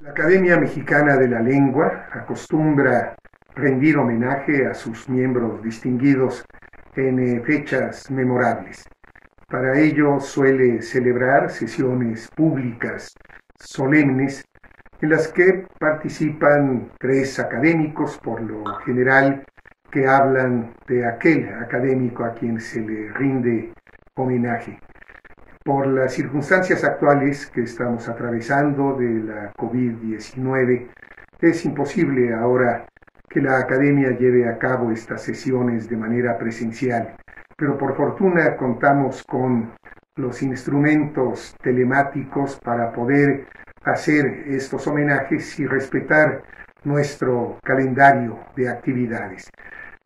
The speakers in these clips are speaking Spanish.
La Academia Mexicana de la Lengua acostumbra rendir homenaje a sus miembros distinguidos en fechas memorables. Para ello suele celebrar sesiones públicas solemnes en las que participan tres académicos, por lo general, que hablan de aquel académico a quien se le rinde homenaje. Por las circunstancias actuales que estamos atravesando de la COVID-19, es imposible ahora que la academia lleve a cabo estas sesiones de manera presencial, pero por fortuna contamos con los instrumentos telemáticos para poder hacer estos homenajes y respetar nuestro calendario de actividades.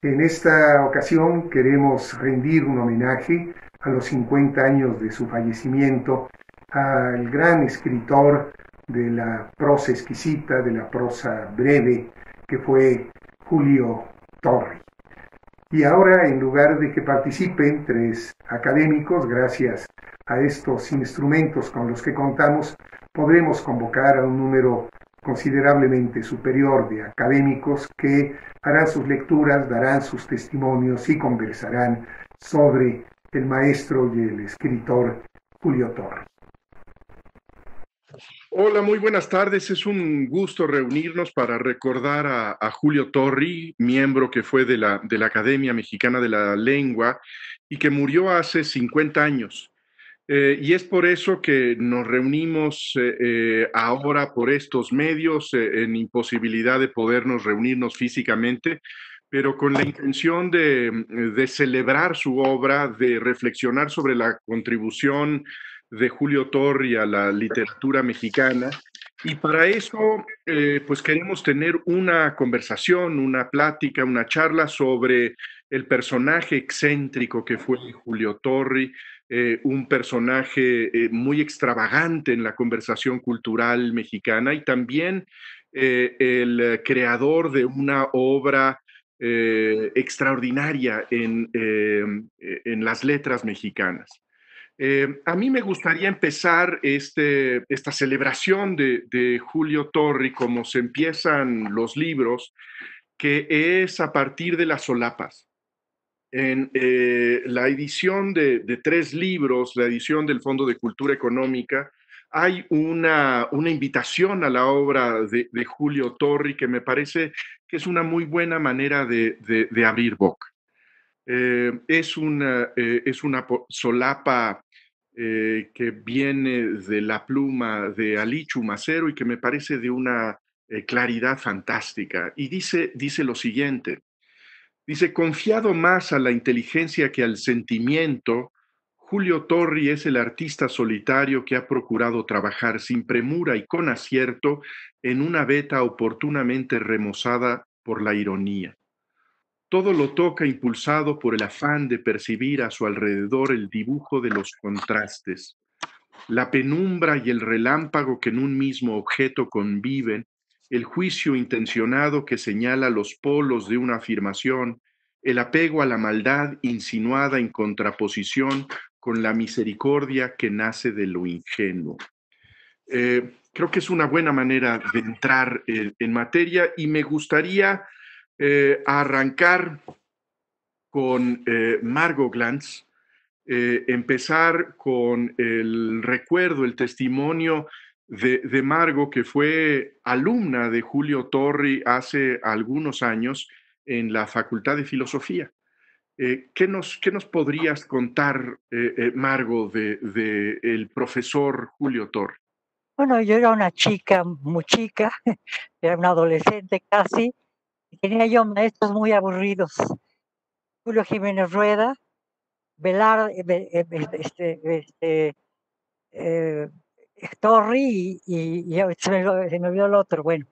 En esta ocasión queremos rendir un homenaje a los 50 años de su fallecimiento al gran escritor de la prosa exquisita, de la prosa breve, que fue Julio Torri. Y ahora, en lugar de que participen tres académicos, gracias a estos instrumentos con los que contamos, podremos convocar a un número considerablemente superior de académicos que harán sus lecturas, darán sus testimonios y conversarán sobre el maestro y el escritor Julio Torri. Hola, muy buenas tardes. Es un gusto reunirnos para recordar a Julio Torri, miembro que fue de la Academia Mexicana de la Lengua y que murió hace 50 años. Y es por eso que nos reunimos ahora por estos medios, en imposibilidad de podernos reunirnos físicamente, pero con la intención de celebrar su obra, de reflexionar sobre la contribución de Julio Torri a la literatura mexicana. Y para eso, pues queremos tener una conversación, una plática, una charla sobre el personaje excéntrico que fue Julio Torri, un personaje muy extravagante en la conversación cultural mexicana y también el creador de una obra extraordinaria en las letras mexicanas. A mí me gustaría empezar esta celebración de Julio Torri, como se empiezan los libros, que es a partir de las solapas. En la edición de tres libros, la edición del Fondo de Cultura Económica, hay una invitación a la obra de Julio Torri que me parece que es una muy buena manera de abrir boca. Es una solapa que viene de la pluma de Alichu Macero y que me parece de una claridad fantástica. Y dice lo siguiente. Dice, confiado más a la inteligencia que al sentimiento, Julio Torri es el artista solitario que ha procurado trabajar sin premura y con acierto en una veta oportunamente remozada por la ironía. Todo lo toca impulsado por el afán de percibir a su alrededor el dibujo de los contrastes, la penumbra y el relámpago que en un mismo objeto conviven, el juicio intencionado que señala los polos de una afirmación, el apego a la maldad insinuada en contraposición con la misericordia que nace de lo ingenuo. Creo que es una buena manera de entrar en materia y me gustaría arrancar con Margot Glantz, empezar con el recuerdo, el testimonio de Margot, que fue alumna de Julio Torri hace algunos años en la Facultad de Filosofía. Qué nos podrías contar, Margot, de el profesor Julio Torri? Bueno, yo era una chica, muy chica, era una adolescente casi, y tenía yo maestros muy aburridos. Julio Jiménez Rueda, Velar, eh, Torri y se me olvidó el otro, bueno.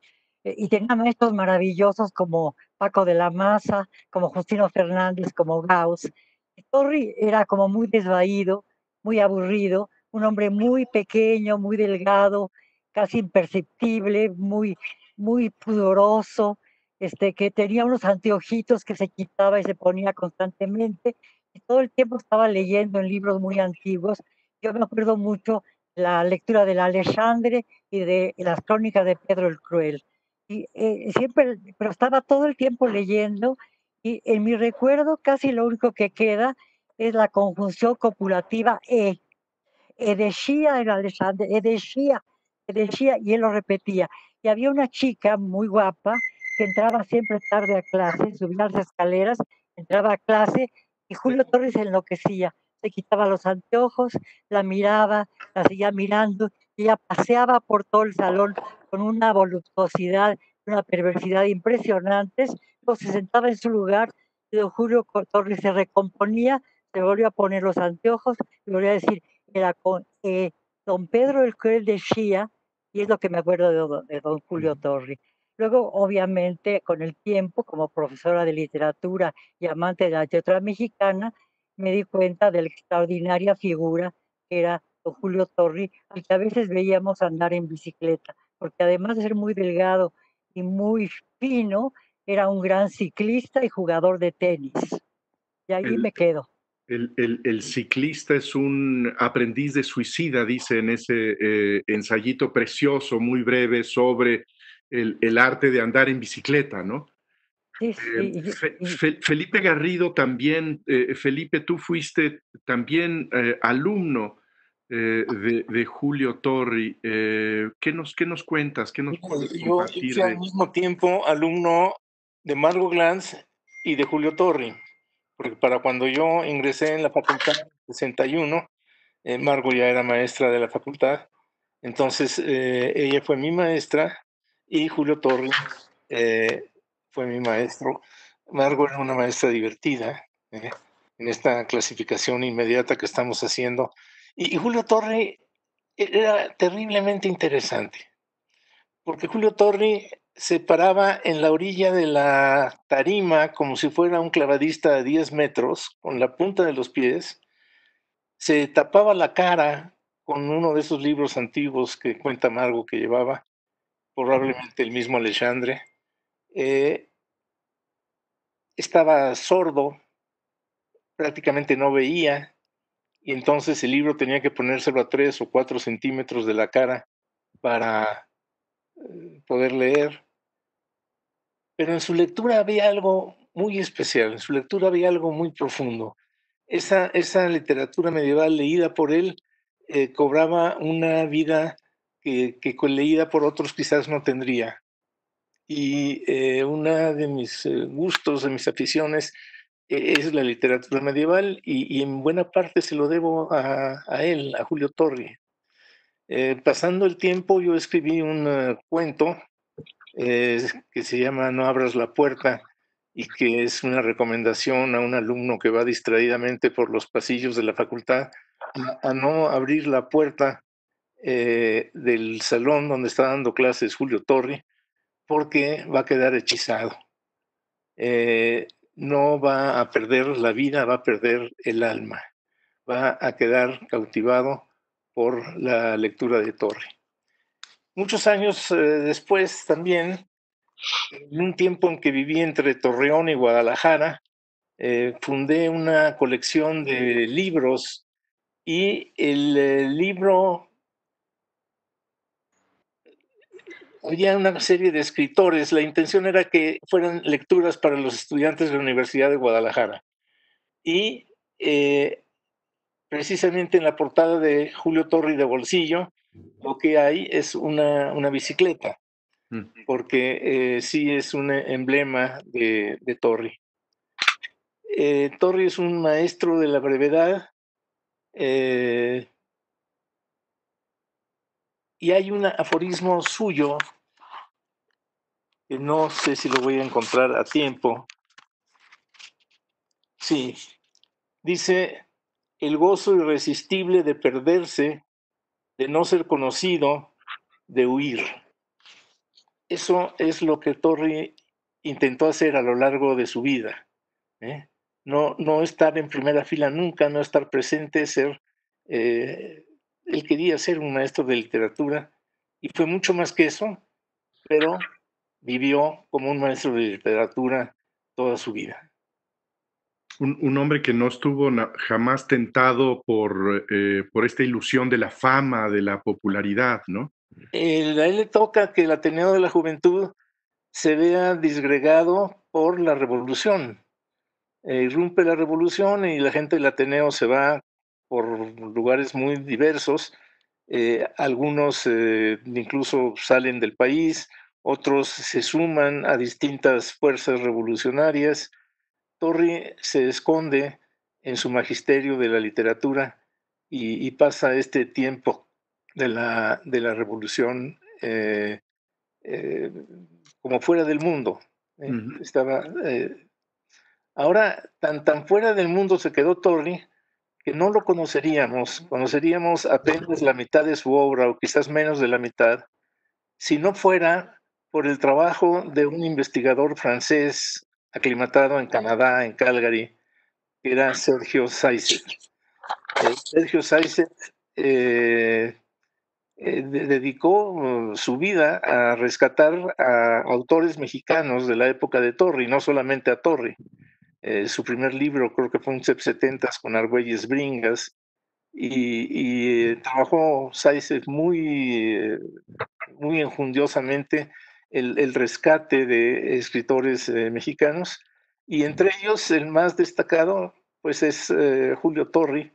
Y tenía maestros maravillosos como Paco de la Maza, como Justino Fernández, como Gauss. Y Torri era como muy desvaído, muy aburrido, un hombre muy pequeño, muy delgado, casi imperceptible, muy pudoroso, que tenía unos anteojitos que se quitaba y se ponía constantemente, y todo el tiempo estaba leyendo en libros muy antiguos. Yo me acuerdo mucho la lectura del Alexandre y de las crónicas de Pedro el Cruel. Y siempre, pero estaba todo el tiempo leyendo y en mi recuerdo casi lo único que queda es la conjunción copulativa Edeshía era Alexandre, Edeshía, y él lo repetía. Y había una chica muy guapa que entraba siempre tarde a clase, subía las escaleras, entraba a clase y Julio Torres se enloquecía. Se quitaba los anteojos, la miraba, la seguía mirando y ella paseaba por todo el salón con una voluptuosidad, una perversidad impresionantes. Luego se sentaba en su lugar y don Julio Torres se recomponía, se volvió a poner los anteojos y volvió a decir, era con don Pedro el Cruel de Chía, y es lo que me acuerdo de don Julio Torri. Luego, obviamente, con el tiempo, como profesora de literatura y amante de la literatura mexicana, me di cuenta de la extraordinaria figura que era don Julio Torri, al que a veces veíamos andar en bicicleta, porque además de ser muy delgado y muy fino, era un gran ciclista y jugador de tenis. Y ahí El, me quedo. el ciclista es un aprendiz de suicida, dice en ese ensayito precioso, muy breve, sobre el arte de andar en bicicleta, ¿no? Sí, sí, Felipe Garrido también, Felipe, tú fuiste también alumno de Julio Torri. Qué nos cuentas? ¿Qué nos puedes Yo compartir fui al de... mismo tiempo alumno de Margot Glantz y de Julio Torri, porque para cuando yo ingresé en la facultad en 61, Margot ya era maestra de la facultad, entonces ella fue mi maestra y Julio Torri fue mi maestro. Margot era una maestra divertida en esta clasificación inmediata que estamos haciendo. Y Julio Torri era terriblemente interesante, porque Julio Torri se paraba en la orilla de la tarima como si fuera un clavadista de 10 metros, con la punta de los pies, se tapaba la cara con uno de esos libros antiguos que cuenta Margo que llevaba, probablemente el mismo Alexandre, eh, estaba sordo, prácticamente no veía, y entonces el libro tenía que ponérselo a 3 o 4 centímetros de la cara para poder leer. Pero en su lectura había algo muy especial, en su lectura había algo muy profundo. Esa literatura medieval leída por él cobraba una vida que leída por otros quizás no tendría. Y una de mis gustos, de mis aficiones, es la literatura medieval y en buena parte se lo debo a él, a Julio Torri. Pasando el tiempo, yo escribí un cuento que se llama No abras la puerta y que es una recomendación a un alumno que va distraídamente por los pasillos de la facultad a no abrir la puerta del salón donde está dando clases Julio Torri, porque va a quedar hechizado. No va a perder la vida, va a perder el alma, va a quedar cautivado por la lectura de Torri. Muchos años después también, en un tiempo en que viví entre Torreón y Guadalajara, fundé una colección de libros y el libro, había una serie de escritores, la intención era que fueran lecturas para los estudiantes de la Universidad de Guadalajara. Y precisamente en la portada de Julio Torri de Bolsillo, lo que hay es una bicicleta, porque sí es un emblema de Torri. Torri es un maestro de la brevedad y hay un aforismo suyo que no sé si lo voy a encontrar a tiempo. Sí, dice, el gozo irresistible de perderse, de no ser conocido, de huir. Eso es lo que Torri intentó hacer a lo largo de su vida. ¿eh? No estar en primera fila nunca, no estar presente, ser... él quería ser un maestro de literatura y fue mucho más que eso, pero vivió como un maestro de literatura toda su vida. Un hombre que no estuvo jamás tentado por esta ilusión de la fama, de la popularidad, ¿no? A él le toca que el Ateneo de la Juventud se vea disgregado por la revolución. Irrumpe la revolución y la gente del Ateneo se va por lugares muy diversos. Algunos incluso salen del país, otros se suman a distintas fuerzas revolucionarias. Torri se esconde en su magisterio de la literatura y pasa este tiempo de la revolución eh, como fuera del mundo. Estaba, ahora, tan fuera del mundo se quedó Torri que no lo conoceríamos apenas la mitad de su obra o quizás menos de la mitad, si no fuera por el trabajo de un investigador francés aclimatado en Canadá, en Calgary, que era Sergio Saiset. Sergio Saiset dedicó su vida a rescatar a autores mexicanos de la época de Torri, no solamente a Torri. Su primer libro creo que fue un 70 con Argüelles Bringas, y trabajó Saiset muy enjundiosamente el rescate de escritores mexicanos, y entre ellos el más destacado pues es Julio Torri,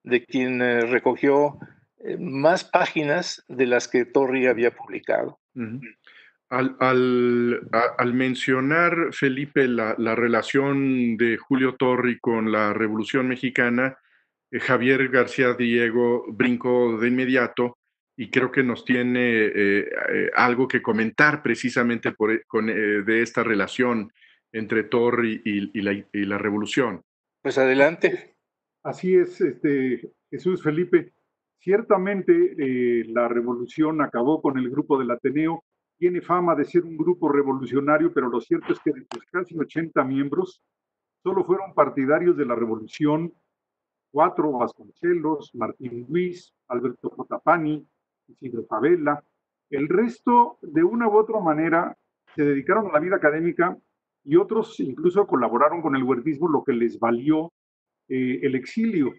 de quien recogió más páginas de las que Torri había publicado. Al mencionar, Felipe, la relación de Julio Torri con la Revolución Mexicana, Javier García Diego brincó de inmediato y creo que nos tiene algo que comentar precisamente de esta relación entre Torri y la Revolución. Pues adelante. Así es, Jesús Felipe. Ciertamente la revolución acabó con el grupo del Ateneo. Tiene fama de ser un grupo revolucionario, pero lo cierto es que de sus casi 80 miembros, solo fueron partidarios de la revolución 4: Vasconcelos, Martín Luis, Alberto J. Pani, Isidro Fabela. El resto, de una u otra manera, se dedicaron a la vida académica y otros incluso colaboraron con el huertismo, lo que les valió el exilio.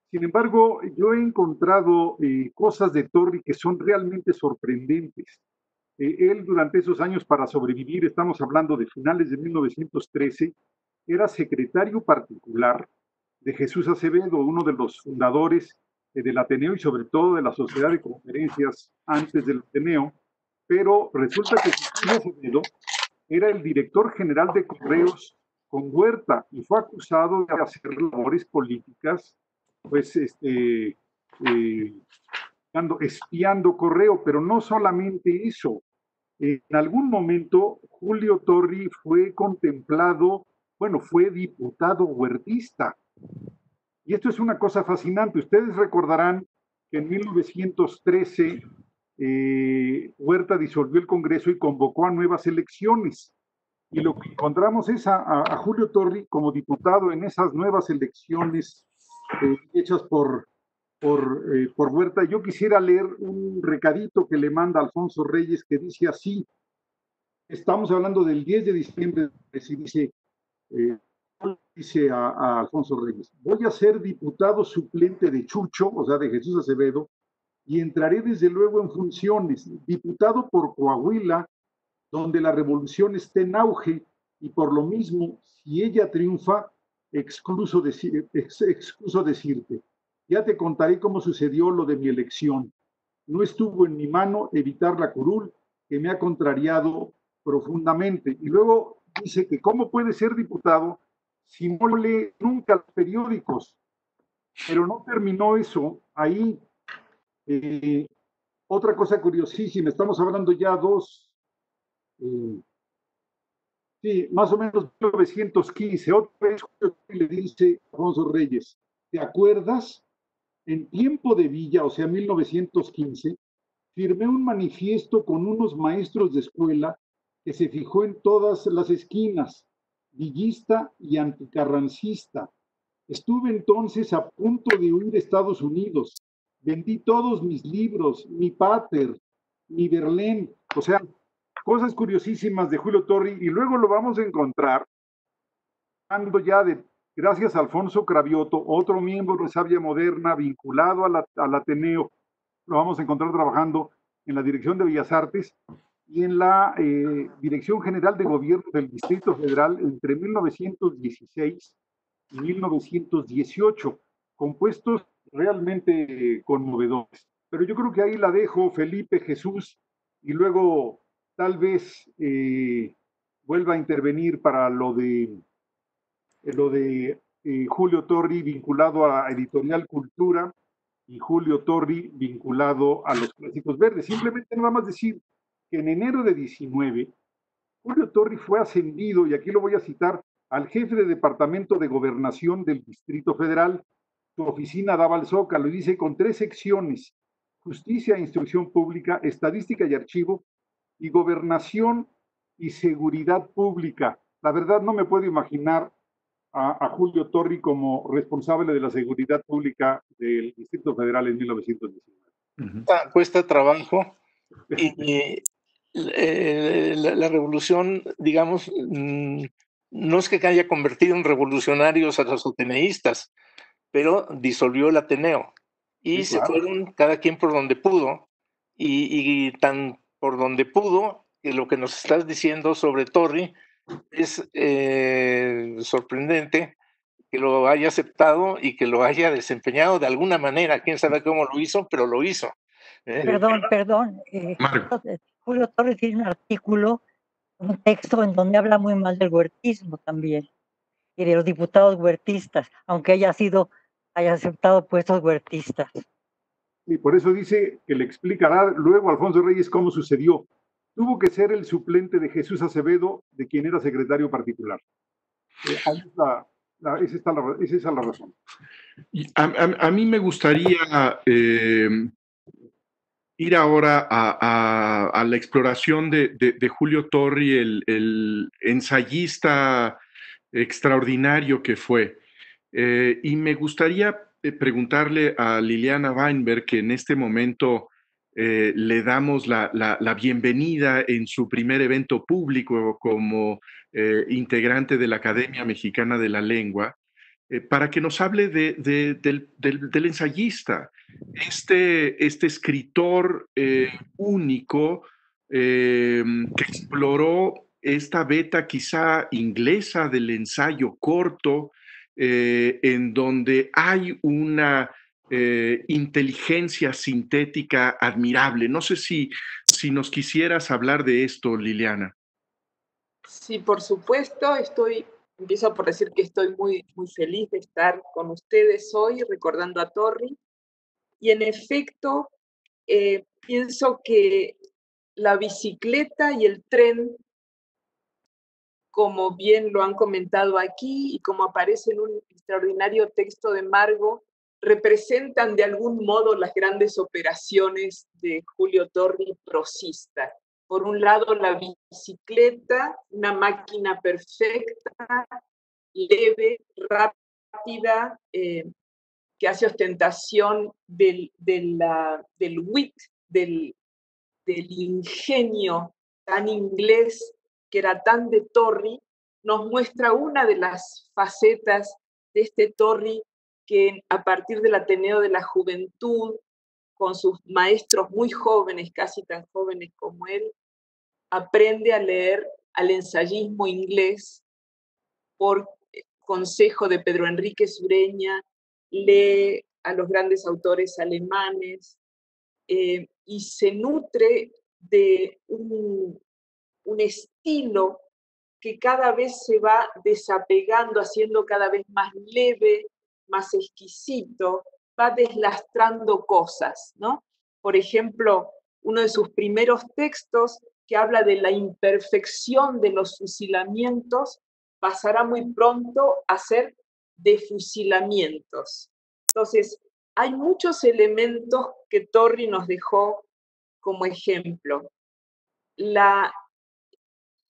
Sin embargo, yo he encontrado cosas de Torri que son realmente sorprendentes. Él durante esos años, para sobrevivir, estamos hablando de finales de 1913, era secretario particular de Jesús Acevedo, uno de los fundadores del Ateneo y sobre todo de la Sociedad de Conferencias antes del Ateneo, pero resulta que Jesús Acevedo era el director general de Correos con Huerta y fue acusado de hacer labores políticas, pues espiando Correo, pero no solamente eso. En algún momento Julio Torri fue contemplado, bueno, fue diputado huertista. Y esto es una cosa fascinante. Ustedes recordarán que en 1913 Huerta disolvió el Congreso y convocó a nuevas elecciones. Y lo que encontramos es a Julio Torri como diputado en esas nuevas elecciones hechas por Huerta. Yo quisiera leer un recadito que le manda Alfonso Reyes que dice así. Estamos hablando del 10 de diciembre, dice a Alfonso Reyes: voy a ser diputado suplente de Chucho, o sea, de Jesús Acevedo, y entraré desde luego en funciones, diputado por Coahuila, donde la revolución esté en auge, y por lo mismo, si ella triunfa, excuso decirte, ya te contaré cómo sucedió lo de mi elección. No estuvo en mi mano evitar la curul que me ha contrariado profundamente. Y luego dice que cómo puede ser diputado si no lee nunca los periódicos. Pero no terminó eso ahí. Otra cosa curiosísima, estamos hablando ya más o menos 1915, otra vez le dice Alfonso Reyes: ¿te acuerdas? En tiempo de Villa, o sea, 1915, firmé un manifiesto con unos maestros de escuela que se fijó en todas las esquinas, villista y anticarrancista. Estuve entonces a punto de huir a Estados Unidos. Vendí todos mis libros, mi Pater, mi Verlaine, o sea, cosas curiosísimas de Julio Torri, y luego lo vamos a encontrar hablando ya de gracias a Alfonso Cravioto, otro miembro de Sabia Moderna vinculado al Ateneo. Lo vamos a encontrar trabajando en la Dirección de Bellas Artes y en la Dirección General de Gobierno del Distrito Federal entre 1916 y 1918, con puestos realmente conmovedores. Pero yo creo que ahí la dejo, Felipe, Jesús, y luego tal vez vuelva a intervenir para lo de Julio Torri vinculado a Editorial Cultura y Julio Torri vinculado a los Clásicos Verdes. Simplemente nada más decir que en enero de 19, Julio Torri fue ascendido, y aquí lo voy a citar, al jefe de Departamento de Gobernación del Distrito Federal. Su oficina daba al Zócalo y dice con 3 secciones: Justicia e Instrucción Pública, Estadística y Archivo, y Gobernación y Seguridad Pública. La verdad no me puedo imaginar a Julio Torri como responsable de la seguridad pública del Distrito Federal en 1919. Cuesta trabajo y la revolución, digamos, no es que haya convertido en revolucionarios a los ateneístas, pero disolvió el Ateneo y Sí, claro. se fueron cada quien por donde pudo y tan por donde pudo que lo que nos estás diciendo sobre Torri es sorprendente que lo haya aceptado y que lo haya desempeñado de alguna manera. Quién sabe cómo lo hizo, pero lo hizo. Perdón. Marco. Julio Torres tiene un artículo, un texto en donde habla muy mal del huertismo también y de los diputados huertistas, aunque haya aceptado puestos huertistas. Y por eso dice que le explicará luego a Alfonso Reyes cómo sucedió. Tuvo que ser el suplente de Jesús Acevedo, de quien era secretario particular. Esa es la razón. A mí me gustaría ir ahora a la exploración de Julio Torri, el ensayista extraordinario que fue. Y me gustaría preguntarle a Liliana Weinberg, que en este momento le damos la bienvenida en su primer evento público como integrante de la Academia Mexicana de la Lengua, para que nos hable del ensayista, este escritor único que exploró esta beta quizá inglesa del ensayo corto, en donde hay una inteligencia sintética admirable. No sé si nos quisieras hablar de esto, Liliana. Sí, por supuesto, empiezo por decir que estoy muy, muy feliz de estar con ustedes hoy recordando a Torri. Y en efecto, pienso que la bicicleta y el tren, como bien lo han comentado aquí y como aparece en un extraordinario texto de Margo, representan de algún modo las grandes operaciones de Julio Torri prosista. Por un lado, la bicicleta, una máquina perfecta, leve, rápida, que hace ostentación del wit, del ingenio tan inglés que era tan de Torri, nos muestra una de las facetas de este Torri que a partir del Ateneo de la Juventud, con sus maestros muy jóvenes, casi tan jóvenes como él, aprende a leer al ensayismo inglés por consejo de Pedro Enrique Sureña, lee a los grandes autores alemanes y se nutre de un estilo que cada vez se va desapegando, haciendo cada vez más leve, más exquisito, va deslastrando cosas, ¿no? Por ejemplo, uno de sus primeros textos que habla de la imperfección de los fusilamientos pasará muy pronto a ser de fusilamientos. Entonces, hay muchos elementos que Torri nos dejó como ejemplo.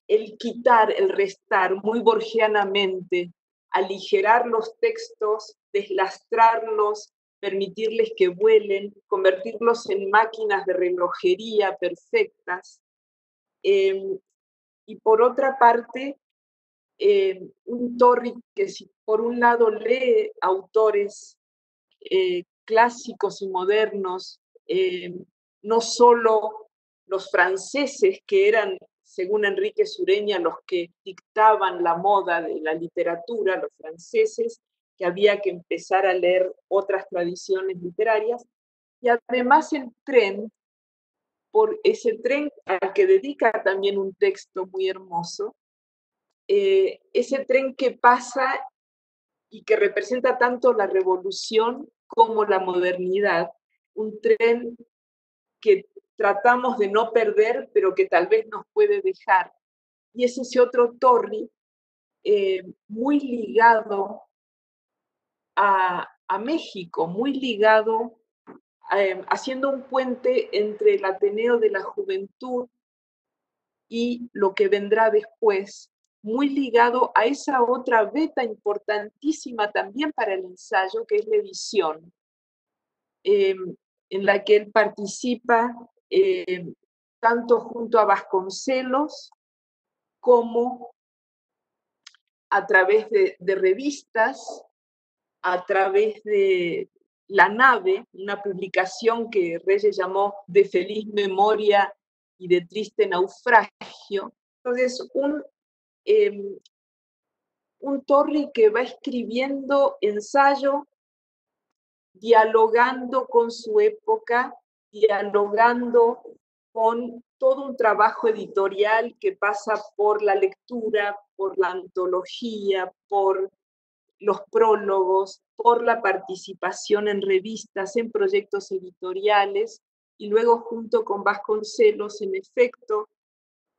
El quitar, el restar muy borgianamente, aligerar los textos, deslastrarlos, permitirles que vuelen, convertirlos en máquinas de relojería perfectas. Y por otra parte, un Torri que si por un lado lee autores clásicos y modernos, no solo los franceses, que eran, según Enrique Sureña, los que dictaban la moda de la literatura, los franceses, que había que empezar a leer otras tradiciones literarias, y además el tren, por ese tren al que dedica también un texto muy hermoso, ese tren que pasa y que representa tanto la revolución como la modernidad, un tren que tratamos de no perder, pero que tal vez nos puede dejar. Y es ese otro Torri muy ligado a México, muy ligado, haciendo un puente entre el Ateneo de la Juventud y lo que vendrá después, muy ligado a esa otra beta importantísima también para el ensayo, que es la edición, en la que él participa tanto junto a Vasconcelos como a través de revistas, a través de La Nave, una publicación que Reyes llamó De feliz memoria y de triste naufragio. Entonces, un Torri que va escribiendo ensayo, dialogando con su época, dialogando con todo un trabajo editorial que pasa por la lectura, por la antología, por los prólogos, por la participación en revistas, en proyectos editoriales, y luego junto con Vasconcelos, en efecto,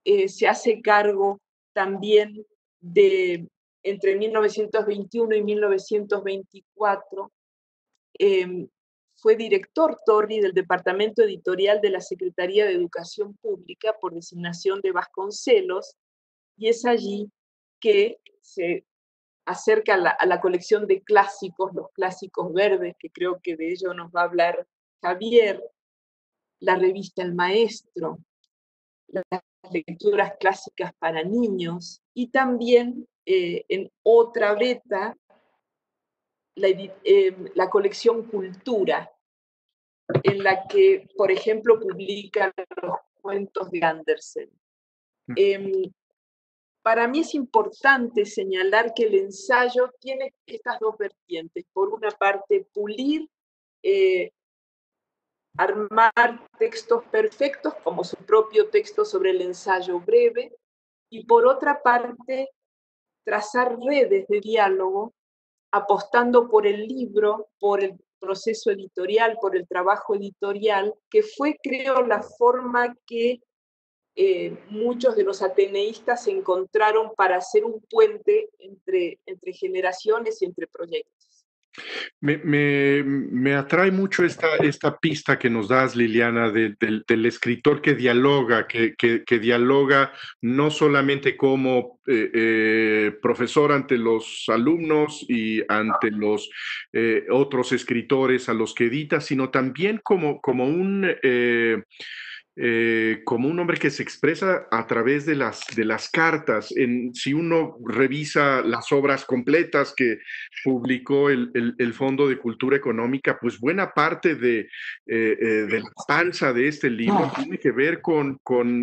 se hace cargo también de, entre 1921 y 1924, fue director Torri del Departamento Editorial de la Secretaría de Educación Pública por designación de Vasconcelos, y es allí que se acerca a la colección de clásicos, los clásicos verdes, que creo que de ello nos va a hablar Javier, la revista El Maestro, las lecturas clásicas para niños, y también en otra beta, la colección Cultura, en la que, por ejemplo, publica los cuentos de Andersen. Para mí es importante señalar que el ensayo tiene estas dos vertientes. Por una parte, pulir, armar textos perfectos, como su propio texto sobre el ensayo breve, y por otra parte, trazar redes de diálogo, apostando por el libro, por el proceso editorial, por el trabajo editorial, que fue, creo, la forma que muchos de los ateneístas se encontraron para hacer un puente entre generaciones y entre proyectos. Me atrae mucho esta pista que nos das, Liliana, del escritor que dialoga, que dialoga no solamente como profesor ante los alumnos y ante los otros escritores a los que edita, sino también como un hombre que se expresa a través de las cartas. Si uno revisa las obras completas que publicó el Fondo de Cultura Económica, pues buena parte de la panza de este libro tiene que ver con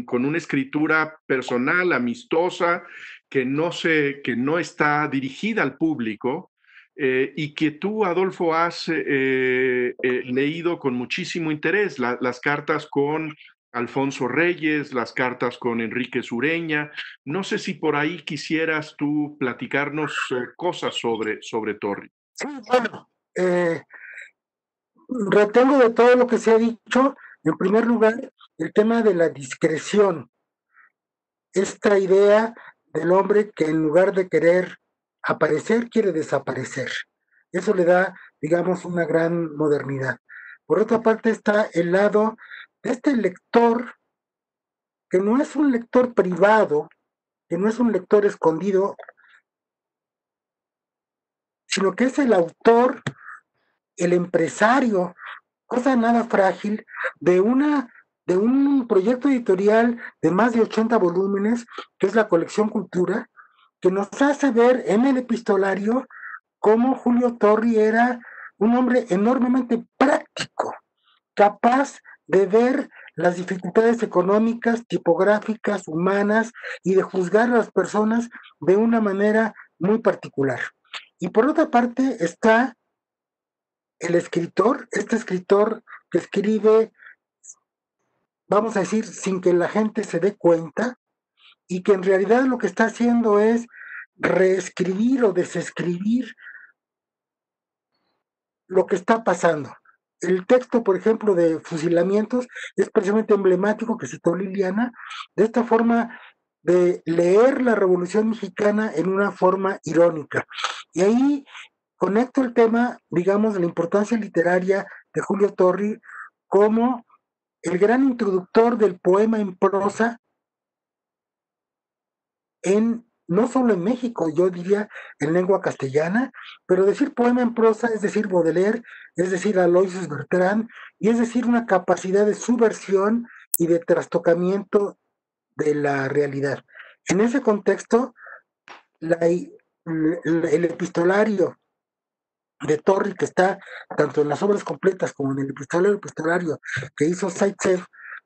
una escritura personal, amistosa, que no está dirigida al público. Y que tú, Adolfo, has leído con muchísimo interés las cartas con Alfonso Reyes, las cartas con Enrique Sureña. No sé si por ahí quisieras tú platicarnos cosas sobre Torri. Sí, bueno, retengo de todo lo que se ha dicho, en primer lugar, el tema de la discreción. Esta idea del hombre que en lugar de querer aparecer, quiere desaparecer. Eso le da, digamos, una gran modernidad. Por otra parte está el lado de este lector, que no es un lector privado, que no es un lector escondido, sino que es el autor, el empresario, cosa nada frágil, de un proyecto editorial de más de 80 volúmenes, que es la colección Cultura, que nos hace ver en el epistolario cómo Julio Torri era un hombre enormemente práctico, capaz de ver las dificultades económicas, tipográficas, humanas, y de juzgar a las personas de una manera muy particular. Y por otra parte está el escritor, este escritor que escribe, vamos a decir, sin que la gente se dé cuenta, y que en realidad lo que está haciendo es reescribir o desescribir lo que está pasando. El texto, por ejemplo, de Fusilamientos es precisamente emblemático, que citó Liliana, de esta forma de leer la Revolución Mexicana en una forma irónica. Y ahí conecto el tema, digamos, de la importancia literaria de Julio Torri como el gran introductor del poema en prosa no solo en México, yo diría en lengua castellana, pero decir poema en prosa es decir Baudelaire, es decir Aloysius Bertrand, y es decir una capacidad de subversión y de trastocamiento de la realidad. En ese contexto, el epistolario de Torri, que está tanto en las obras completas como en el epistolario que hizo Zaitsev,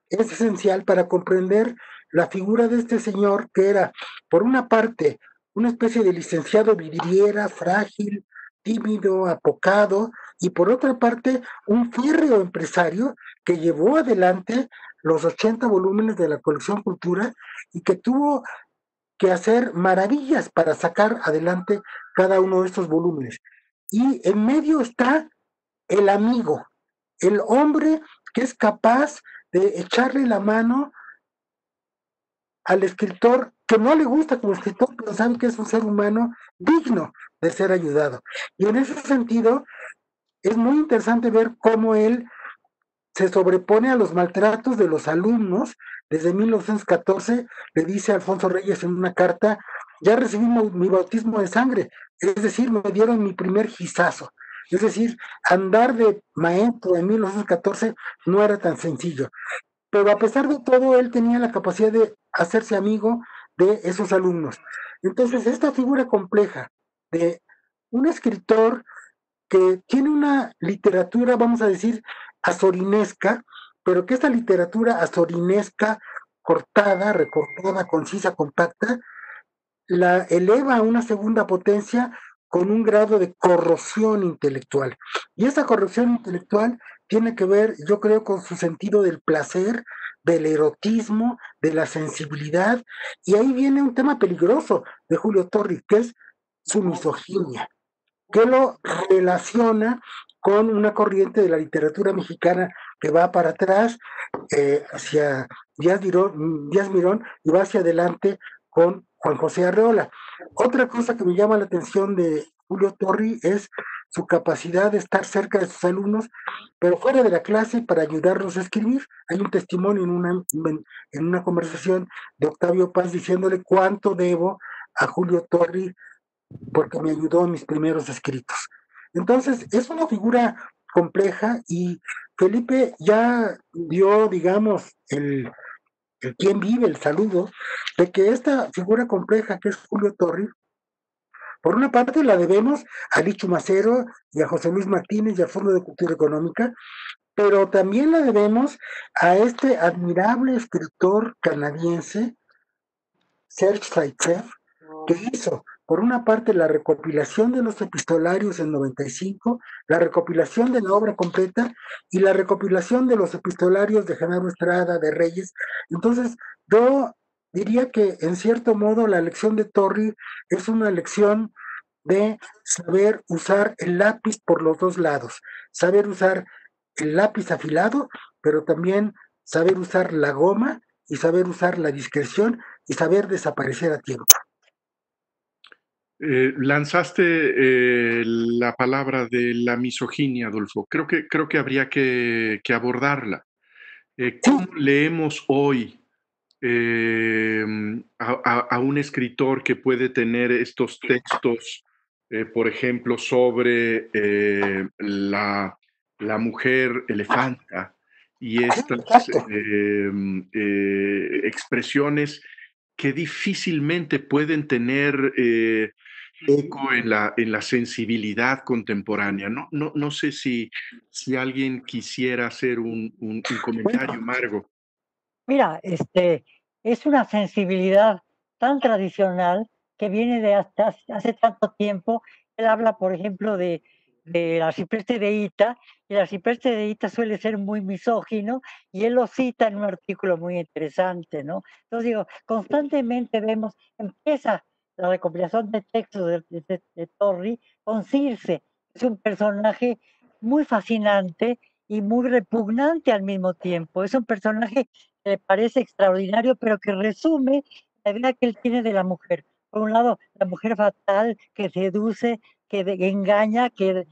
es esencial para comprender la figura de este señor, que era, por una parte, una especie de licenciado vidriera, frágil, tímido, apocado, y por otra parte, un férreo empresario que llevó adelante los 80 volúmenes de la colección Cultura y que tuvo que hacer maravillas para sacar adelante cada uno de estos volúmenes. Y en medio está el amigo, el hombre que es capaz de echarle la mano al escritor, que no le gusta como escritor, pero sabe que es un ser humano digno de ser ayudado. Y en ese sentido, es muy interesante ver cómo él se sobrepone a los maltratos de los alumnos. Desde 1914 le dice a Alfonso Reyes en una carta: ya recibí mi bautismo de sangre, es decir, me dieron mi primer gizazo. Es decir, andar de maestro en 1914 no era tan sencillo. Pero a pesar de todo, él tenía la capacidad de hacerse amigo de esos alumnos. Entonces, esta figura compleja de un escritor que tiene una literatura, vamos a decir, azorinesca, pero que esta literatura azorinesca, cortada, recortada, concisa, compacta, la eleva a una segunda potencia con un grado de corrosión intelectual. Y esa corrosión intelectual tiene que ver, yo creo, con su sentido del placer, del erotismo, de la sensibilidad. Y ahí viene un tema peligroso de Julio Torri, que es su misoginia, que lo relaciona con una corriente de la literatura mexicana que va para atrás, hacia Díaz Mirón, y va hacia adelante con Juan José Arreola. Otra cosa que me llama la atención de Julio Torri es su capacidad de estar cerca de sus alumnos, pero fuera de la clase, para ayudarlos a escribir. Hay un testimonio en una conversación de Octavio Paz diciéndole cuánto debo a Julio Torri porque me ayudó en mis primeros escritos. Entonces, es una figura compleja, y Felipe ya dio, digamos, el quien vive, el saludo, de que esta figura compleja que es Julio Torri, por una parte la debemos a Lichu Macero y a José Luis Martínez y al Fondo de Cultura Económica, pero también la debemos a este admirable escritor canadiense, Serge Zaitsev, que hizo, por una parte, la recopilación de los epistolarios en 95, la recopilación de la obra completa y la recopilación de los epistolarios de Genaro Estrada, de Reyes. Entonces, yo diría que, en cierto modo, la lección de Torri es una lección de saber usar el lápiz por los dos lados, saber usar el lápiz afilado, pero también saber usar la goma y saber usar la discreción y saber desaparecer a tiempo. Lanzaste la palabra de la misoginia, Adolfo. Creo que habría que abordarla. ¿Cómo leemos hoy a un escritor que puede tener estos textos, por ejemplo, sobre la mujer elefanta y estas expresiones que difícilmente pueden tener eco en la sensibilidad contemporánea. No sé si alguien quisiera hacer un comentario, Margo. Mira, es una sensibilidad tan tradicional que viene de hasta hace tanto tiempo. Él habla, por ejemplo, del arcipreste de Ita, y el arcipreste de Ita suele ser muy misógino, y él lo cita en un artículo muy interesante, ¿no? Entonces digo, constantemente vemos, empieza la recopilación de textos de Torri con Circe. Es un personaje muy fascinante y muy repugnante al mismo tiempo. Es un personaje que le parece extraordinario, pero que resume la idea que él tiene de la mujer. Por un lado, la mujer fatal, que seduce, que engaña, que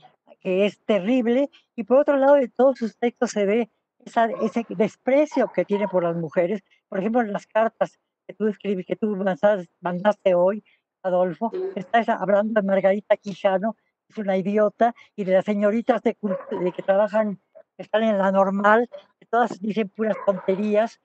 es terrible, y por otro lado, de todos sus textos se ve ese desprecio que tiene por las mujeres. Por ejemplo, en las cartas que tú escribes, que tú mandaste hoy, Adolfo, estás hablando de Margarita Quijano, que es una idiota, y de las señoritas de que trabajan, que están en la normal, que todas dicen puras tonterías,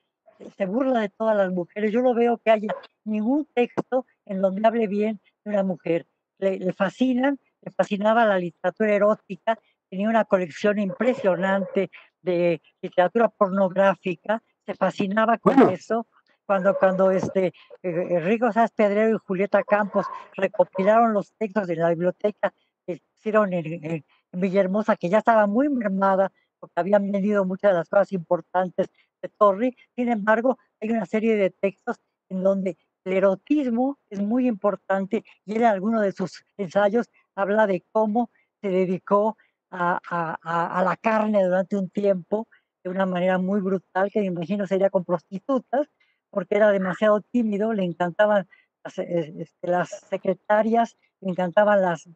se burla de todas las mujeres. Yo no veo que haya ningún texto en donde hable bien de una mujer. Le fascinaba la literatura erótica, tenía una colección impresionante de literatura pornográfica, se fascinaba con Bueno, eso. Rigo Sáenz Pedrero y Julieta Campos recopilaron los textos de la biblioteca que hicieron en Villahermosa, que ya estaba muy mermada porque habían vendido muchas de las cosas importantes de Torri. Sin embargo, hay una serie de textos en donde el erotismo es muy importante, y él en alguno de sus ensayos habla de cómo se dedicó a la carne durante un tiempo de una manera muy brutal, que me imagino sería con prostitutas, porque era demasiado tímido. Le encantaban las secretarias, le encantaban las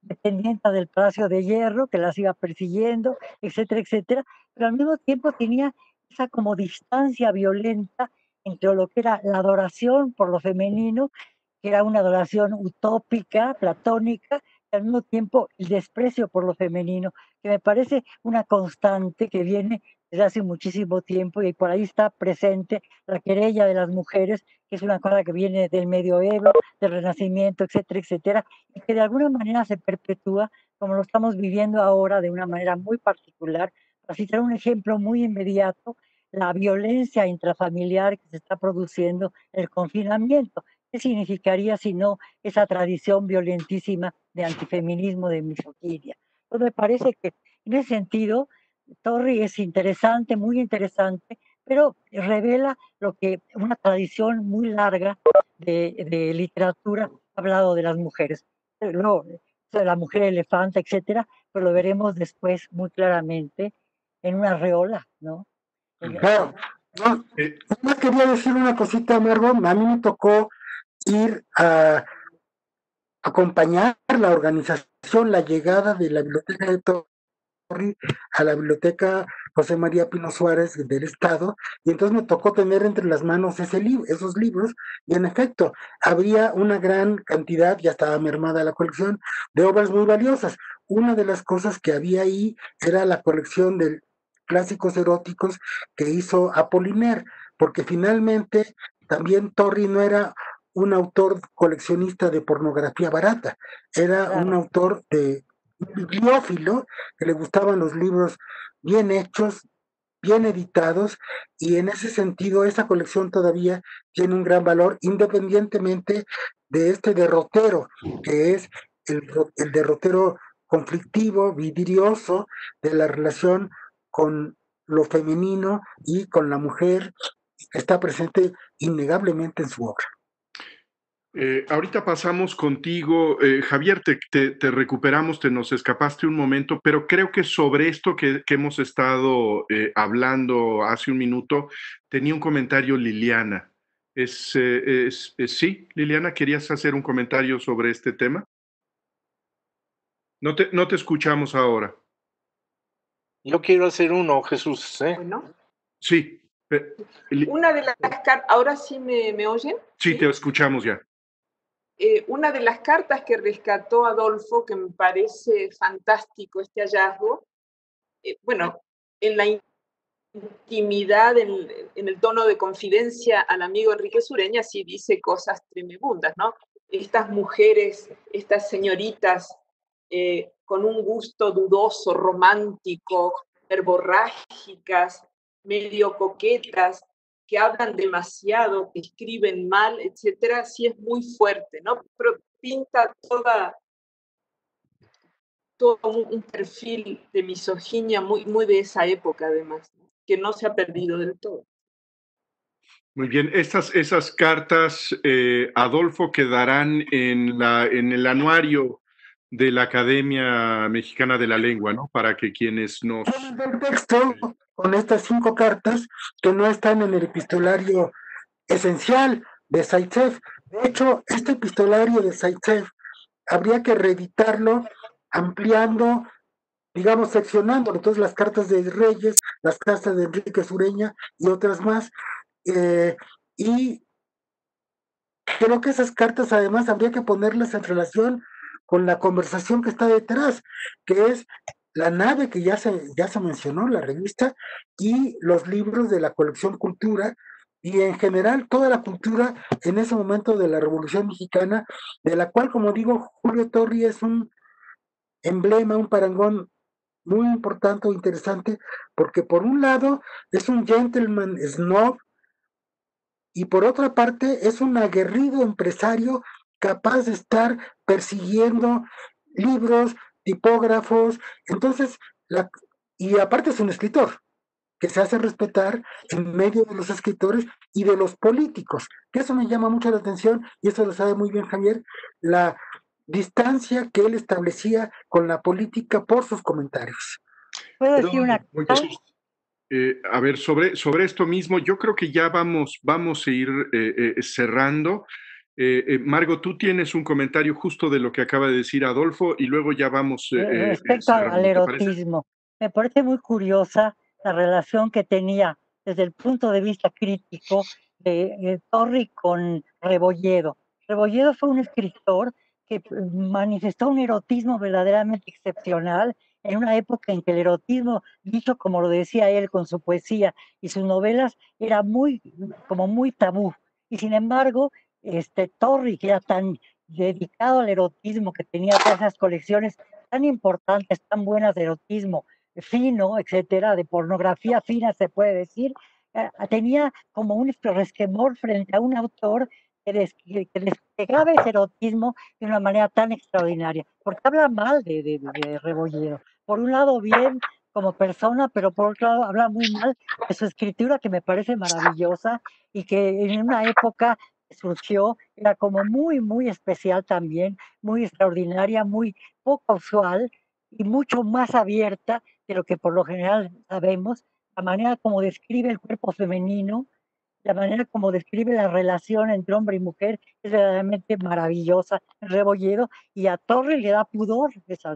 dependientes del Palacio de Hierro, que las iba persiguiendo, etcétera, etcétera, pero al mismo tiempo tenía esa como distancia violenta entre lo que era la adoración por lo femenino, que era una adoración utópica, platónica, y al mismo tiempo el desprecio por lo femenino, que me parece una constante que viene desde hace muchísimo tiempo, y por ahí está presente la querella de las mujeres, que es una cosa que viene del medioevo, del Renacimiento, etcétera, etcétera, y que de alguna manera se perpetúa como lo estamos viviendo ahora de una manera muy particular. Para citar un ejemplo muy inmediato, la violencia intrafamiliar que se está produciendo en el confinamiento. ¿Qué significaría si no esa tradición violentísima de antifeminismo, de misoginia? Entonces me parece que en ese sentido, Torri es interesante, muy interesante, pero revela lo que una tradición muy larga de literatura ha hablado de las mujeres. Luego, de la mujer elefante, etcétera, pero lo veremos después muy claramente en una reola, ¿no? claro. No, más quería decir una cosita, Margo. A mí me tocó ir a acompañar la organización, la llegada de la biblioteca de Torri a la biblioteca José María Pino Suárez del Estado, y entonces me tocó tener entre las manos esos libros, y en efecto, había una gran cantidad, ya estaba mermada la colección, de obras muy valiosas. Una de las cosas que había ahí era la colección de clásicos eróticos que hizo Apollinaire, porque finalmente también Torri no era un autor coleccionista de pornografía barata, era un Claro. autor de un bibliófilo que le gustaban los libros bien hechos, bien editados, y en ese sentido esa colección todavía tiene un gran valor, independientemente de este derrotero, que es el derrotero conflictivo, vidrioso de la relación con lo femenino y con la mujer, que está presente innegablemente en su obra. Ahorita pasamos contigo, Javier, te recuperamos, te nos escapaste un momento, pero creo que sobre esto que hemos estado hablando hace un minuto, tenía un comentario Liliana. Sí, Liliana, ¿querías hacer un comentario sobre este tema? No te escuchamos ahora. Yo quiero hacer uno, Jesús. Bueno, Sí. una de las cartas, ¿ahora sí me oyen? Sí, te escuchamos ya. Una de las cartas que rescató Adolfo, que me parece fantástico este hallazgo, bueno, en la intimidad, en el tono de confidencia al amigo Enrique Sureña, sí dice cosas tremendas, ¿no? Estas mujeres, estas señoritas con un gusto dudoso, romántico, verborrágicas, medio coquetas, que hablan demasiado, que escriben mal, etcétera, sí es muy fuerte, ¿no? Pero pinta todo un perfil de misoginia muy, muy de esa época, además, ¿no? Que no se ha perdido del todo. Muy bien, esas cartas, Adolfo, quedarán en el anuario de la Academia Mexicana de la Lengua, ¿no? Para que quienes nos... El texto con estas 5 cartas que no están en el epistolario esencial de Zaitsev. De hecho, este epistolario de Zaitsev habría que reeditarlo ampliando, digamos, seccionando entonces las cartas de Reyes, las cartas de Enrique Sureña y otras más. Y creo que esas cartas además habría que ponerlas en relación con la conversación que está detrás, que es la nave que ya se mencionó, la revista, y los libros de la colección Cultura, y en general toda la cultura en ese momento de la Revolución Mexicana, de la cual, como digo, Julio Torri es un emblema, un parangón muy importante o interesante, porque por un lado es un gentleman snob, y por otra parte es un aguerrido empresario capaz de estar persiguiendo libros, tipógrafos, entonces, y aparte es un escritor que se hace respetar en medio de los escritores y de los políticos, que eso me llama mucho la atención, y eso lo sabe muy bien Javier, la distancia que él establecía con la política por sus comentarios. ¿Puedo decir una cosa? A ver, sobre esto mismo, yo creo que ya vamos a ir cerrando. Margo, tú tienes un comentario justo de lo que acaba de decir Adolfo y luego ya vamos respecto al erotismo. Me parece muy curiosa la relación que tenía desde el punto de vista crítico de Torri con Rebolledo. Rebolledo fue un escritor que manifestó un erotismo verdaderamente excepcional en una época en que el erotismo, dicho como lo decía él con su poesía y sus novelas, era muy tabú. Y sin embargo, Torri, que era tan dedicado al erotismo, que tenía todas esas colecciones tan importantes, tan buenas de erotismo fino, etcétera, de pornografía fina se puede decir, tenía como un resquemor frente a un autor que despegaba ese erotismo de una manera tan extraordinaria, porque habla mal de Rebolledo. Por un lado bien como persona, pero por otro lado habla muy mal de su escritura, que me parece maravillosa y que en una época que surgió era como muy, muy especial también, muy extraordinaria, muy poco usual y mucho más abierta de lo que por lo general sabemos, la manera como describe el cuerpo femenino, la manera como describe la relación entre hombre y mujer es verdaderamente maravillosa, Rebolledo, y a Torres le da pudor esa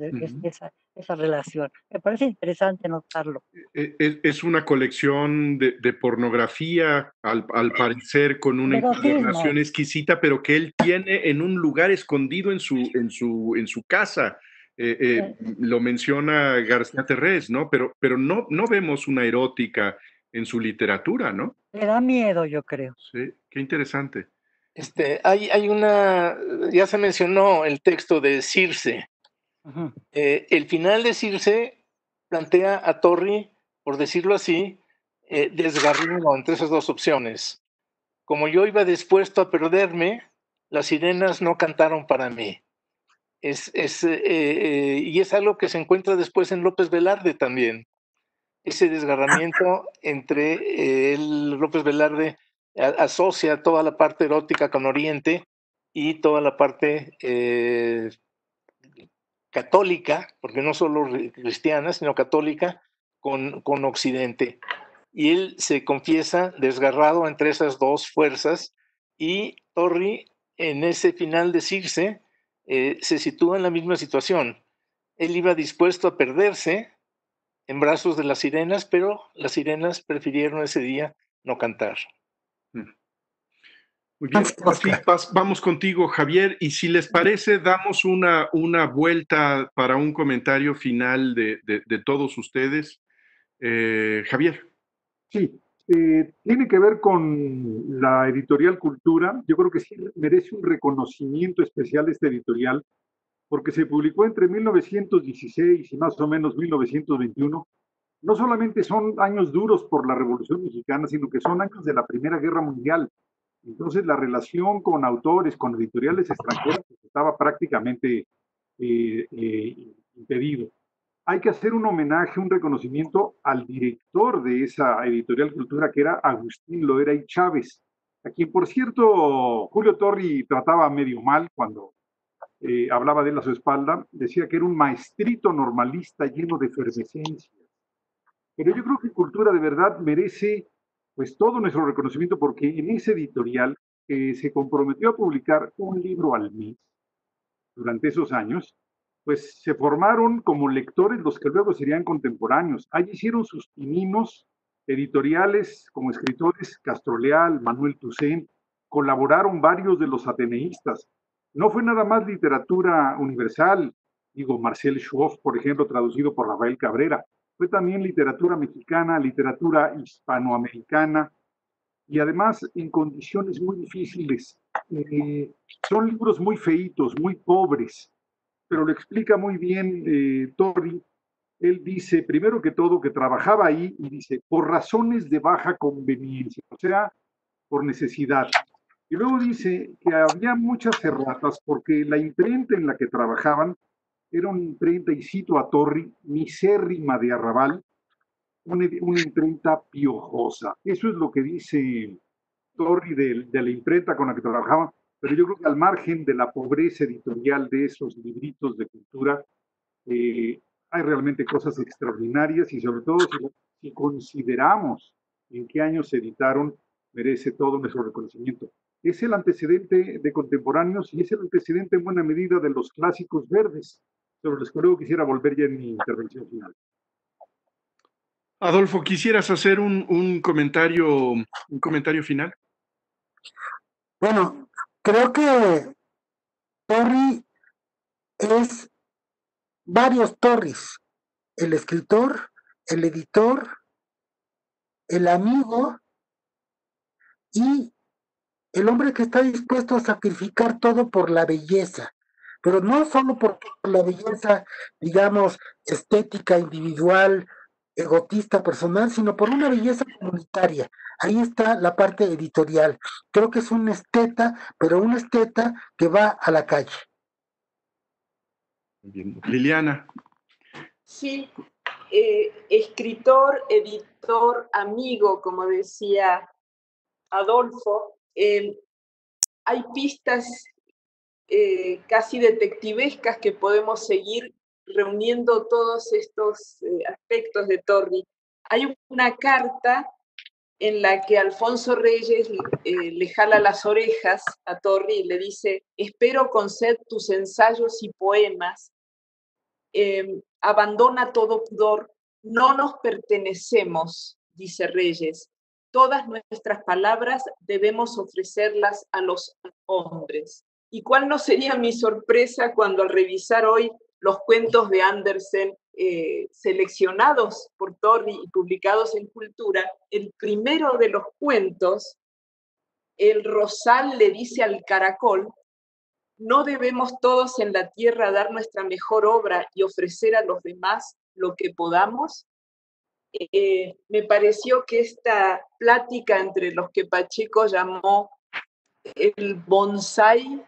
relación. Me parece interesante notarlo. Es una colección de pornografía, al parecer, con una encuadernación exquisita, pero que él tiene en un lugar escondido en su casa. Lo menciona García Terrés, ¿no? Pero no vemos una erótica en su literatura, ¿no? Le da miedo, yo creo. Sí, qué interesante. Hay una, ya se mencionó el texto de Circe. Uh-huh. El final de Circe plantea a Torri, por decirlo así, desgarrado entre esas dos opciones. Como yo iba dispuesto a perderme, las sirenas no cantaron para mí. Y es algo que se encuentra después en López Velarde también. Ese desgarramiento entre López Velarde asocia toda la parte erótica con Oriente y toda la parte católica, porque no solo cristiana, sino católica, con Occidente. Y él se confiesa desgarrado entre esas dos fuerzas, y Torri, en ese final de Circe, se sitúa en la misma situación. Él iba dispuesto a perderse en brazos de las sirenas, pero las sirenas prefirieron ese día no cantar. Muy bien, así vamos contigo, Javier, y si les parece, damos una vuelta para un comentario final de todos ustedes. Javier. Sí, tiene que ver con la editorial Cultura. Yo creo que sí merece un reconocimiento especial este editorial, porque se publicó entre 1916 y más o menos 1921. No solamente son años duros por la Revolución Mexicana, sino que son años de la Primera Guerra Mundial. Entonces la relación con autores, con editoriales extranjeras, pues, estaba prácticamente impedido. Hay que hacer un homenaje, un reconocimiento al director de esa editorial Cultura, que era Agustín Loera y Chávez, a quien, por cierto, Julio Torri trataba medio mal cuando hablaba de él a su espalda. Decía que era un maestrito normalista lleno de efervescencia. Pero yo creo que Cultura de verdad merece pues todo nuestro reconocimiento, porque en ese editorial se comprometió a publicar un libro al mes durante esos años, pues se formaron como lectores los que luego serían contemporáneos. Allí hicieron sus pininos editoriales como escritores Castro Leal, Manuel Toussaint, colaboraron varios de los ateneístas. No fue nada más literatura universal, digo, Marcel Schwoff, por ejemplo, traducido por Rafael Cabrera. Fue también literatura mexicana, literatura hispanoamericana, y además en condiciones muy difíciles. Son libros muy feitos, muy pobres, pero lo explica muy bien Torri. Él dice, primero que todo, que trabajaba ahí y dice, por razones de baja conveniencia, o sea, por necesidad. Y luego dice que había muchas erratas porque la imprenta en la que trabajaban era una imprenta, y cito a Torri, misérrima de arrabal, una imprenta piojosa. Eso es lo que dice Torri de la imprenta con la que trabajaba, pero yo creo que al margen de la pobreza editorial de esos libritos de cultura, hay realmente cosas extraordinarias, y sobre todo si consideramos en qué años se editaron, merece todo nuestro reconocimiento. Es el antecedente de contemporáneos y es el antecedente en buena medida de los clásicos verdes, sobre los que luego quisiera volver ya en mi intervención final. Adolfo, ¿quisieras hacer un comentario final? Bueno, creo que Torri es varios Torris: el escritor, el editor, el amigo y el hombre que está dispuesto a sacrificar todo por la belleza, pero no solo por la belleza, digamos, estética, individual, egotista, personal, sino por una belleza comunitaria. Ahí está la parte editorial. Creo que es un esteta, pero un esteta que va a la calle. Bien. Liliana. Sí, escritor, editor, amigo, como decía Adolfo. Hay pistas casi detectivescas que podemos seguir reuniendo todos estos aspectos de Torri. Hay una carta en la que Alfonso Reyes le jala las orejas a Torri y le dice: espero con sed tus ensayos y poemas, abandona todo pudor, no nos pertenecemos, dice Reyes, todas nuestras palabras debemos ofrecerlas a los hombres. ¿Y cuál no sería mi sorpresa cuando al revisar hoy los cuentos de Andersen seleccionados por Torri y publicados en Cultura, el primero de los cuentos, el rosal le dice al caracol: ¿no debemos todos en la tierra dar nuestra mejor obra y ofrecer a los demás lo que podamos? Me pareció que esta plática entre los que Pacheco llamó el bonsai,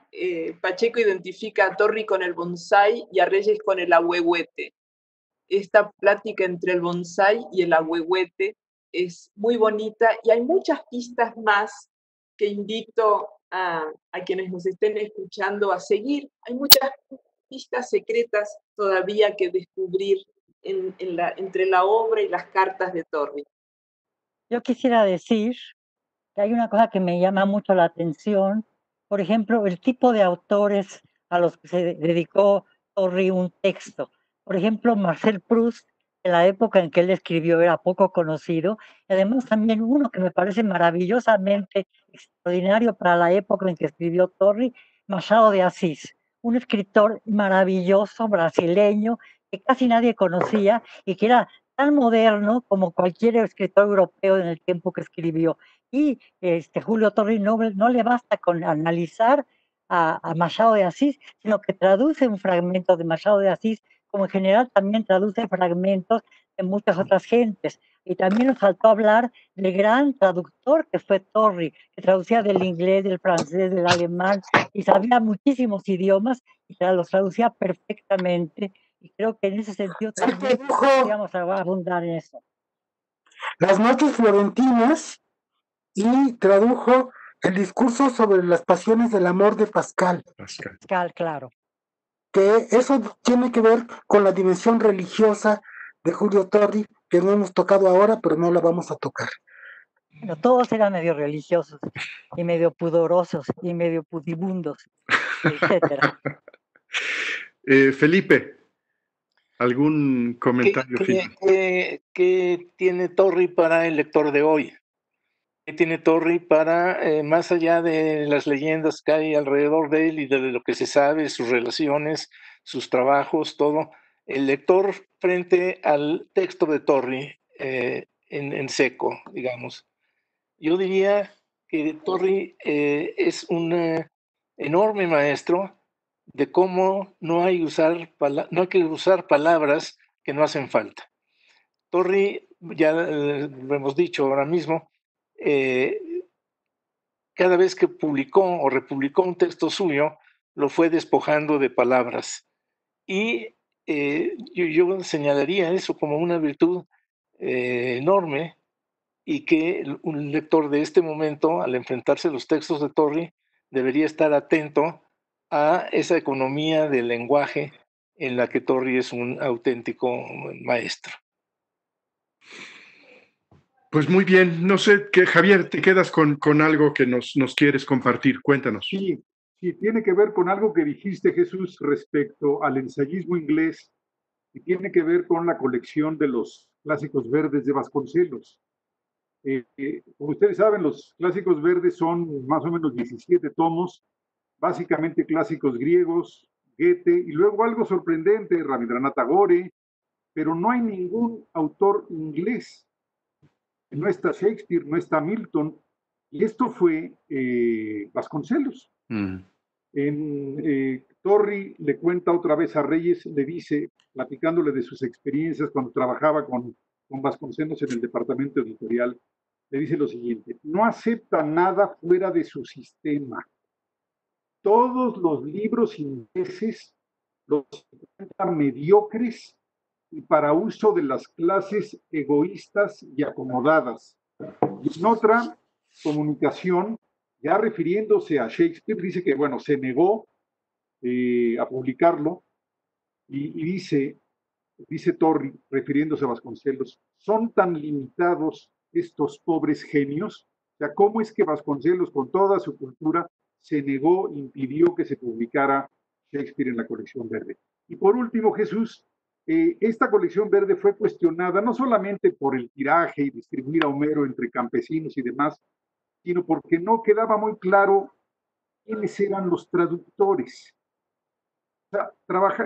Pacheco identifica a Torri con el bonsai y a Reyes con el ahuehuete. Esta plática entre el bonsai y el ahuehuete es muy bonita, y hay muchas pistas más que invito a quienes nos estén escuchando a seguir. Hay muchas pistas secretas todavía que descubrir entre la obra y las cartas de Torri. Yo quisiera decir que hay una cosa que me llama mucho la atención, por ejemplo, el tipo de autores a los que se dedicó Torri un texto. Por ejemplo, Marcel Proust, en la época en que él escribió, era poco conocido, y además también uno que me parece maravillosamente extraordinario para la época en que escribió Torri, Machado de Asís, un escritor maravilloso brasileño que casi nadie conocía y que era tan moderno como cualquier escritor europeo en el tiempo que escribió. Y Julio Torri no le basta con analizar a Machado de Asís, sino que traduce un fragmento de Machado de Asís, como en general también traduce fragmentos de muchas otras gentes. Y también nos faltó hablar del gran traductor que fue Torri, que traducía del inglés, del francés, del alemán, y sabía muchísimos idiomas y los traducía perfectamente. Y creo que en ese sentido Él también tradujo podríamos abundar en eso. Las noches florentinas y tradujo el discurso sobre las pasiones del amor de Pascal. Pascal, claro. Que eso tiene que ver con la dimensión religiosa de Julio Torri, que no hemos tocado ahora, pero no la vamos a tocar. Bueno, todos eran medio religiosos y medio pudorosos y medio pudibundos, etcétera. Felipe, ¿algún comentario final? ¿Qué tiene Torri para el lector de hoy? ¿Qué tiene Torri para, más allá de las leyendas que hay alrededor de él y de lo que se sabe, sus relaciones, sus trabajos, todo? El lector frente al texto de Torri en seco, digamos. Yo diría que Torri es un enorme maestro de cómo no hay que usar palabras que no hacen falta. Torri, ya lo hemos dicho ahora mismo, cada vez que publicó o republicó un texto suyo, lo fue despojando de palabras. Y yo señalaría eso como una virtud enorme, y que un lector de este momento, al enfrentarse a los textos de Torri, debería estar atento a esa economía del lenguaje en la que Torri es un auténtico maestro. Pues muy bien, no sé, Javier, te quedas con algo que nos quieres compartir, cuéntanos. Sí, tiene que ver con algo que dijiste, Jesús, respecto al ensayismo inglés, y tiene que ver con la colección de los clásicos verdes de Vasconcelos. Como ustedes saben, los clásicos verdes son más o menos 17 tomos, básicamente clásicos griegos, Goethe, y luego algo sorprendente, Rabindranath Tagore, pero no hay ningún autor inglés. No está Shakespeare, no está Milton, y esto fue Vasconcelos. Torri le cuenta otra vez a Reyes, le dice, platicándole de sus experiencias cuando trabajaba con Vasconcelos en el departamento editorial, le dice lo siguiente: no acepta nada fuera de su sistema. Todos los libros ingleses los encuentra mediocres y para uso de las clases egoístas y acomodadas. Y en otra comunicación, ya refiriéndose a Shakespeare, dice que, bueno, se negó a publicarlo, y dice Torri, refiriéndose a Vasconcelos, son tan limitados estos pobres genios. O sea, ¿cómo es que Vasconcelos, con toda su cultura, se negó, impidió que se publicara Shakespeare en la colección verde? Y por último, Jesús, esta colección verde fue cuestionada no solamente por el tiraje y distribuir a Homero entre campesinos y demás, sino porque no quedaba muy claro quiénes eran los traductores. O sea,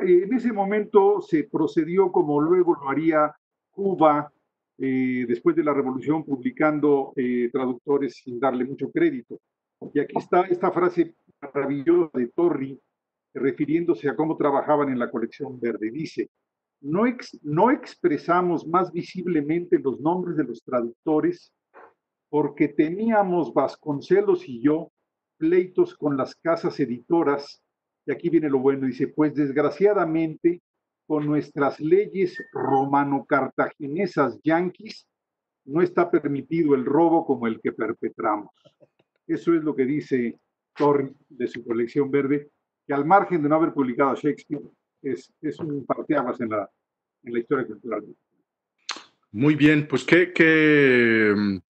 en ese momento se procedió como luego lo haría Cuba después de la revolución, publicando traductores sin darle mucho crédito. Y aquí está esta frase maravillosa de Torri, refiriéndose a cómo trabajaban en la colección verde. Dice: no expresamos más visiblemente los nombres de los traductores porque teníamos, Vasconcelos y yo, pleitos con las casas editoras. Y aquí viene lo bueno, dice: pues desgraciadamente, con nuestras leyes romano-cartaginesas yanquis, no está permitido el robo como el que perpetramos. Eso es lo que dice Torri de su colección verde, que al margen de no haber publicado a Shakespeare, es un parteaguas en la historia cultural. Muy bien, pues qué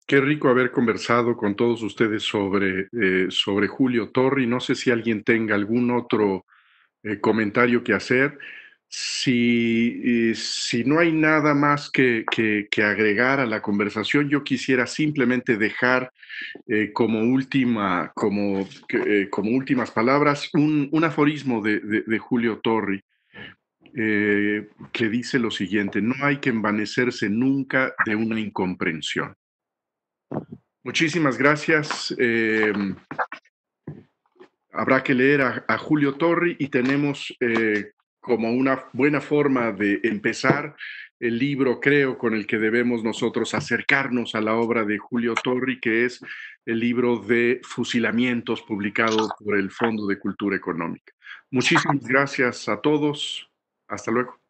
rico haber conversado con todos ustedes sobre Julio Torri. No sé si alguien tenga algún otro comentario que hacer. Si no hay nada más que agregar a la conversación, yo quisiera simplemente dejar como últimas palabras un aforismo de Julio Torri, que dice lo siguiente: no hay que envanecerse nunca de una incomprensión. Muchísimas gracias. Habrá que leer a Julio Torri, y tenemos como una buena forma de empezar el libro, creo, con el que debemos nosotros acercarnos a la obra de Julio Torri, que es el libro de Fusilamientos, publicado por el Fondo de Cultura Económica. Muchísimas gracias a todos. Hasta luego.